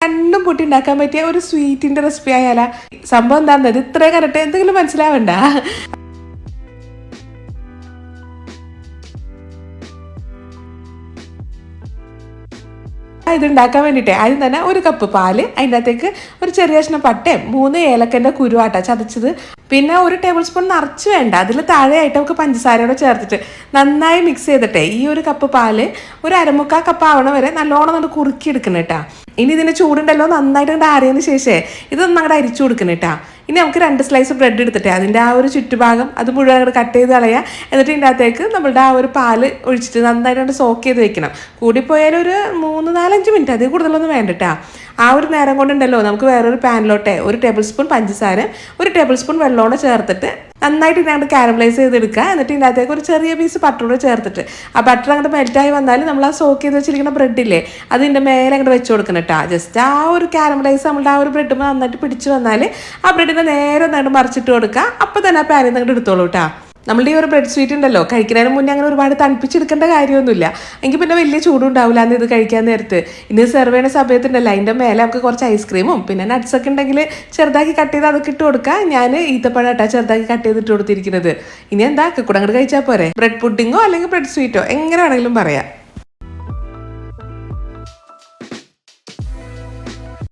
കണ്ണും പൊട്ടി ഉണ്ടാക്കാൻ പറ്റിയ ഒരു സ്വീറ്റിന്റെ റെസിപ്പി ആയാലാ. സംഭവം എന്താണെന്നത് ഇത്രയും കറക്റ്റ് എന്തെങ്കിലും മനസ്സിലാവണ്ട. ഇത് ഉണ്ടാക്കാൻ വേണ്ടിയിട്ട് ആദ്യം തന്നെ ഒരു കപ്പ് പാല്, അതിൻ്റെ അകത്തേക്ക് ഒരു ചെറിയ കഷ്ണം പട്ടയും 3 ഏലക്കൻ്റെ കുരുവാട്ട ചതച്ചത്, പിന്നെ 1 ടേബിൾ സ്പൂൺ നിറച്ച് വേണ്ട, അതിൽ താഴെയായിട്ട് നമുക്ക് പഞ്ചസാരയോടെ ചേർത്തിട്ട് നന്നായി മിക്സ് ചെയ്തിട്ടേ ഈ ഒരു കപ്പ് പാല് ഒരു 1/4 കപ്പ് ആവണ വരെ നല്ലോണം നമ്മൾ കുറുക്കി എടുക്കണം കേട്ടാ. ഇനി ഇതിന് ചൂടുണ്ടല്ലോ നന്നായിട്ട് അങ്ങോട്ട് ആറിയതിന് ശേഷം ഇതൊന്നും അങ്ങോട്ട് അരിച്ചു കൊടുക്കണം കേട്ടാ. ഇനി നമുക്ക് 2 സ്ലൈസ് ബ്രെഡ് എടുത്തിട്ട് അതിൻ്റെ ആ ഒരു ചുറ്റുഭാഗം അത് മുഴുവൻ അങ്ങോട്ട് കട്ട് ചെയ്ത് കളയുക. എന്നിട്ട് ഇതിൻ്റെ അകത്തേക്ക് നമ്മളുടെ ആ ഒരു പാല് ഒഴിച്ചിട്ട് നന്നായിട്ട് സോക്ക് ചെയ്ത് വെക്കണം. കൂടിപ്പോയാലും ഒരു 3-4-5 മിനിറ്റ്, അതിൽ കൂടുതലൊന്നും വേണ്ടിട്ടാ. ആ ഒരു നേരം കൊണ്ടുണ്ടല്ലോ നമുക്ക് വേറൊരു പാനിലോട്ടെ 1 ടേബിൾ സ്പൂൺ പഞ്ചസാര 1 ടേബിൾ സ്പൂൺ വെള്ളമോടെ ചേർത്തിട്ട് നന്നായിട്ട് ഇതിനകത്ത് കാരമലൈസ് ചെയ്തെടുക്കുക. എന്നിട്ട് ഇതിൻ്റെ അകത്തേക്ക് ഒരു ചെറിയ പീസ് ബട്ടറോട് ചേർത്തിട്ട് ആ ബട്ടർ അങ്ങോട്ട് മെൽറ്റായി വന്നാൽ നമ്മൾ ആ സോക്ക് ചെയ്ത് വെച്ചിരിക്കുന്ന ബ്രെഡില്ലേ അതിൻ്റെ മേലെ അങ്ങോട്ട് വെച്ച് കൊടുക്കണം കേട്ടോ. ജസ്റ്റ് ആ ഒരു കാരമലൈസ് നമ്മളുടെ ആ ഒരു ബ്രെഡ് നന്നായിട്ട് പിടിച്ച് വന്നാൽ ആ ബ്രെഡിനെ നേരെ ഒന്നായിട്ട് മറിച്ചിട്ട് കൊടുക്കുക. അപ്പോൾ തന്നെ ആ പാനിൽ നിന്ന് അങ്ങോട്ട് എടുത്തോളൂ കേട്ടോ. നമ്മളുടെ ഈ ഒരു ബ്രെഡ് സ്വീറ്റ് ഉണ്ടല്ലോ കഴിക്കുന്നതിന് മുന്നേ അങ്ങനെ ഒരുപാട് തണുപ്പിച്ചെടുക്കേണ്ട കാര്യമൊന്നുമില്ല. എങ്കിൽ പിന്നെ വലിയ ചൂടുണ്ടാവില്ല എന്ന് ഇത് കഴിക്കാൻ നേരത്ത്. ഇനി സെർവ് ചെയ്യുന്ന സമയത്തുണ്ടല്ലോ അതിൻ്റെ മേലെ നമുക്ക് കുറച്ച് ഐസ്ക്രീമും പിന്നെ നട്ട്സൊക്കെ ഉണ്ടെങ്കിൽ ചെറുതാക്കി കട്ട് ചെയ്ത് അതൊക്കെ ഇട്ട് കൊടുക്കുക. ഞാൻ ഈത്തപ്പഴം ഇട്ടാ ചെറുതാക്കി കട്ട് ചെയ്തിട്ട് കൊടുത്തിരിക്കുന്നത്. ഇനി എന്താ കൂടെ അങ്ങോട്ട് കഴിച്ചാൽ പോരെ. ബ്രെഡ് പുഡിങ്ങോ അല്ലെങ്കിൽ ബ്രെഡ് സ്വീറ്റോ എങ്ങനെ വേണമെങ്കിലും പറയാം.